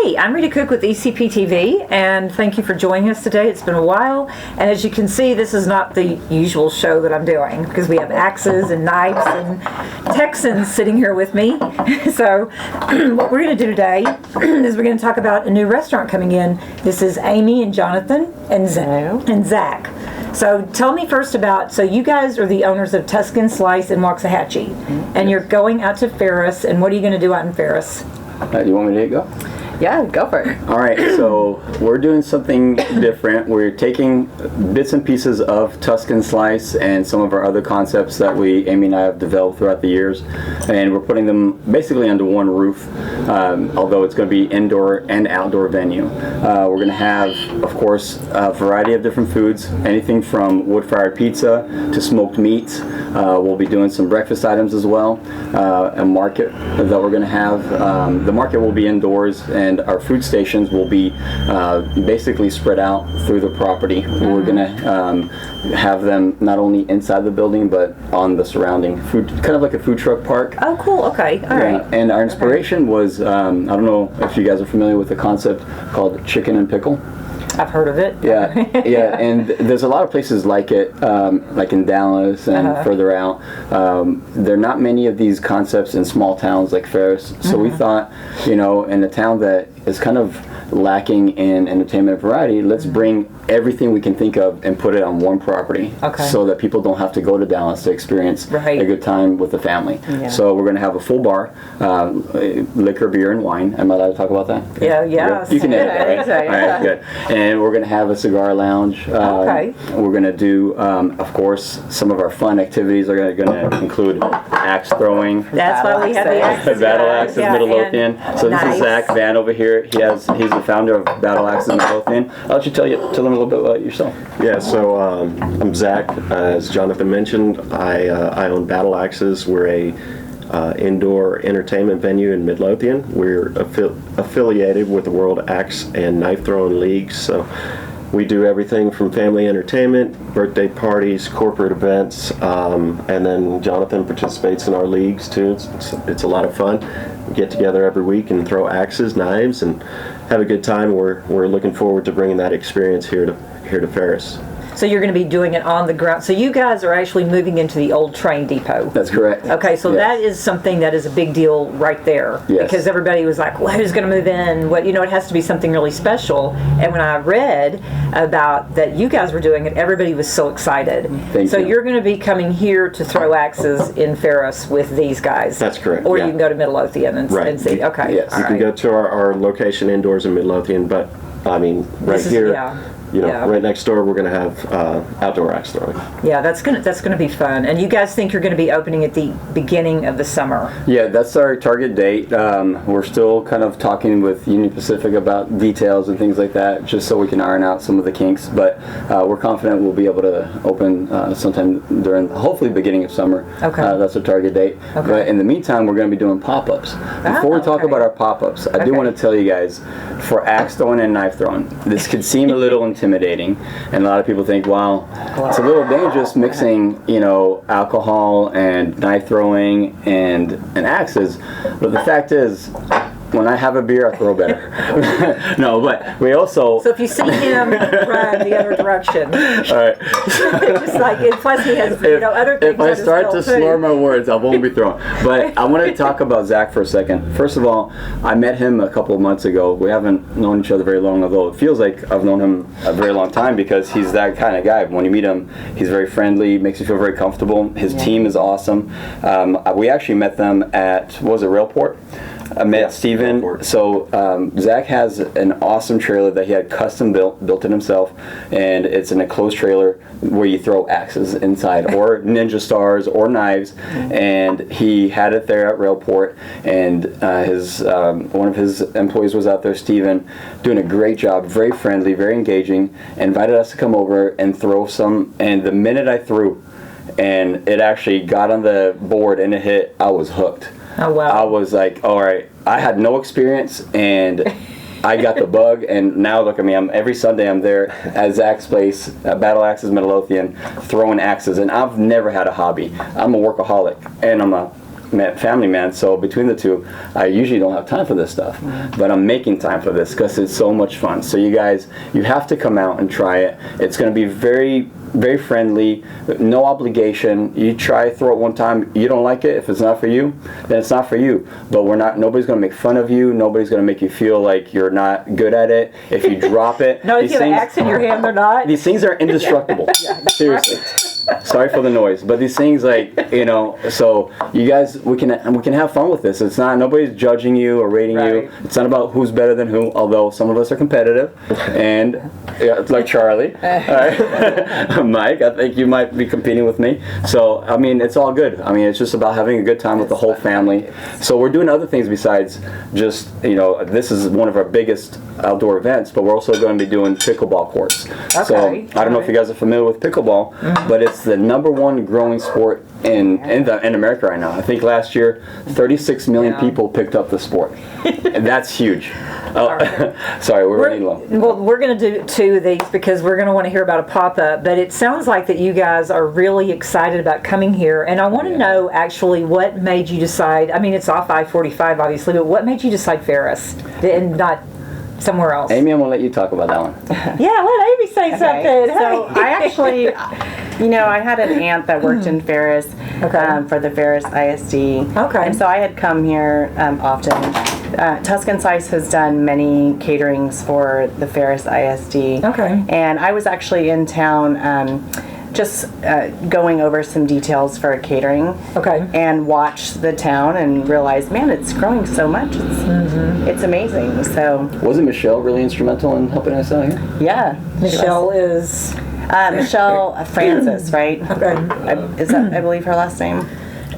Hey, I'm Rita Cook with ECP-TV, and thank you for joining us today. It's been a while, and as you can see, this is not the usual show that I'm doing, because we have axes and knives and Texans sitting here with me. So what we're going to do today is we're going to talk about a new restaurant coming in. This is Amy and Jonathan and Zach. So tell me first about, so you guys are the owners of Tuscan Slice in Waxahachie, and you're going out to Ferris, and what are you going to do out in Ferris? Do you want me to go? Yeah, go for it. All right, so we're doing something different. We're taking bits and pieces of Tuscan Slice and some of our other concepts that Amy and I have developed throughout the years, and we're putting them basically under one roof, although it's going to be indoor and outdoor venue. We're going to have, of course, a variety of different foods, anything from wood-fired pizza to smoked meats. We'll be doing some breakfast items as well, a market that we're going to have. The market will be indoors, and our food stations will be basically spread out through the property. We're going to have them not only inside the building but on the surrounding food, kind of like a food truck park. Oh, cool. Okay. All right. And our inspiration was, I don't know if you guys are familiar with the concept called chicken and pickle. I've heard of it. Yeah, and there's a lot of places like it, like in Dallas and further out. There are not many of these concepts in small towns like Ferris, so we thought, in a town that is kind of lacking in entertainment variety, let's bring everything we can think of and put it on one property, so that people don't have to go to Dallas to experience a good time with the family. Yeah. So we're going to have a full bar, liquor, beer, and wine. Am I allowed to talk about that? Yeah. You can edit that, right? All right, good. And we're going to have a cigar lounge. We're going to do, of course, some of our fun activities are going to include axe throwing. That's why we have the axes. Battle Axes Midlothian. So this is Zach Vann over here. He's the founder of Battle Axes Midlothian. I'll let you tell them a little bit about yourself. Yeah, so I'm Zach. As Jonathan mentioned, I own Battle Axes. We're a indoor entertainment venue in Midlothian. We're affiliated with the World Axe and Knife Throwing League, so we do everything from family entertainment, birthday parties, corporate events, and then Jonathan participates in our leagues too. It's a lot of fun. We get together every week and throw axes, knives, and have a good time. We're looking forward to bringing that experience here to Ferris. So you're going to be doing it on the ground. So you guys are actually moving into the old train depot. That's correct. Okay, so that is something that is a big deal right there. Yes. Because everybody was like, well, who's going to move in? It has to be something really special. And when I read about that you guys were doing it, everybody was so excited. Thank you. You're going to be coming here to throw axes in Ferris with these guys. That's correct. Or you can go to Midlothian and see. Okay. Yes, you can go to our location indoors in Midlothian, but I mean, right next door, we're going to have outdoor axe throwing. Yeah, that's gonna be fun. And you guys think you're going to be opening at the beginning of the summer? Yeah, that's our target date. We're still kind of talking with Union Pacific about details and things like that, just so we can iron out some of the kinks. But we're confident we'll be able to open sometime during, hopefully, beginning of summer. Okay. That's our target date. Okay. But in the meantime, we're going to be doing pop-ups. Before we talk about our pop-ups, I do want to tell you guys, for axe throwing and knife throwing, this could seem a little intimidating, and a lot of people think, wow, it's a little dangerous mixing, alcohol and knife throwing and axes. But the fact is, when I have a beer, I throw better. No, but we also... So if you see him, run the other direction. All right. Just like, plus he has, other things. If I start to slur my words, I won't be throwing. But I want to talk about Zach for a second. First of all, I met him a couple of months ago. We haven't known each other very long, although it feels like I've known him a very long time, because he's that kind of guy. When you meet him, he's very friendly, makes you feel very comfortable. His team is awesome. We actually met them at, Railport? I met Steven. So Zach has an awesome trailer that he had custom built it himself, and it's an enclosed trailer where you throw axes inside, or ninja stars, or knives, and he had it there at Railport, and one of his employees was out there, Steven, doing a great job, very friendly, very engaging, invited us to come over and throw some, and the minute I threw, and it actually got on the board and it hit, I was hooked. Oh, wow. I was like, all right, I had no experience, and I got the bug, and now look at me. Every Sunday I'm there at Zach's place, at Battle Axes Midlothian, throwing axes, and I've never had a hobby. I'm a workaholic, and I'm a family man, so between the two, I usually don't have time for this stuff. But I'm making time for this because it's so much fun. So you guys, you have to come out and try it. It's going to be very, very friendly, no obligation. You try, throw it one time, you don't like it, if it's not for you, then it's not for you. But nobody's going to make fun of you, nobody's going to make you feel like you're not good at it. If you drop it, No, if you have an axe in your hand or not. these things are indestructible. Seriously. Sorry for the noise, but these things, like, you know, so you guys, we can have fun with this. It's not, nobody's judging you or rating you. It's not about who's better than who, although some of us are competitive, and it's like Charlie. All right. Mike, I think you might be competing with me. So, I mean, it's all good. I mean, it's just about having a good time with the whole family. So we're doing other things besides just, you know, this is one of our biggest outdoor events, but we're also going to be doing pickleball courts. So I don't know if you guys are familiar with pickleball, but it's the #1 growing sport in America right now. I think last year 36 million people picked up the sport. And that's huge. Sorry, we're running low. Well, we're going to do 2 of these because we're going to want to hear about a pop-up, but it sounds like that you guys are really excited about coming here, and I want to know actually what made you decide, I mean, it's off I-45 obviously, but what made you decide Ferris and not somewhere else? Amy, I'm going to let you talk about that one. Yeah, let Amy say something. So I actually, you know, I had an aunt that worked in Ferris for the Ferris ISD. Okay. And so I had come here often. Tuscan Sice has done many caterings for the Ferris ISD. Okay. And I was actually in town just going over some details for catering. Okay. And watched the town and realized, man, it's growing so much. It's amazing. So Wasn't Michelle really instrumental in helping us out here? yeah. Michelle is... Michelle Francis, right? Okay. Is that, I believe, her last name?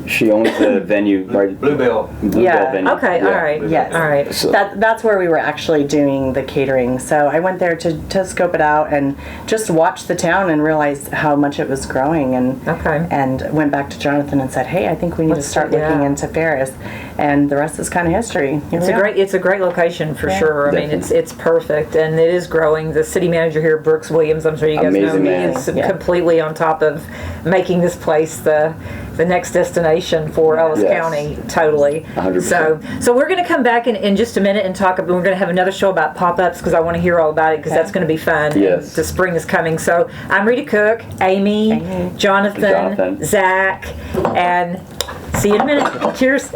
She owns the venue, right? Bluebell. Bluebell Yeah. venue. Okay, all right. Yes. All right. So, That's where we were actually doing the catering. So I went there to scope it out and just watch the town and realized how much it was growing, and went back to Jonathan and said, hey, I think we need to start looking into Ferris, and the rest is kind of history. It's a great location for sure. I mean, it's perfect, and it is growing. The city manager here, Brooks Williams, I'm sure you guys know, he is completely on top of making this place the next destination for Ellis County, totally. 100%. So we're going to come back in just a minute and talk about, we're going to have another show about pop-ups because I want to hear all about it because that's going to be fun. Yes. The spring is coming. So I'm Rita Cook, Amy. Jonathan, Zach, and see you in a minute. Cheers.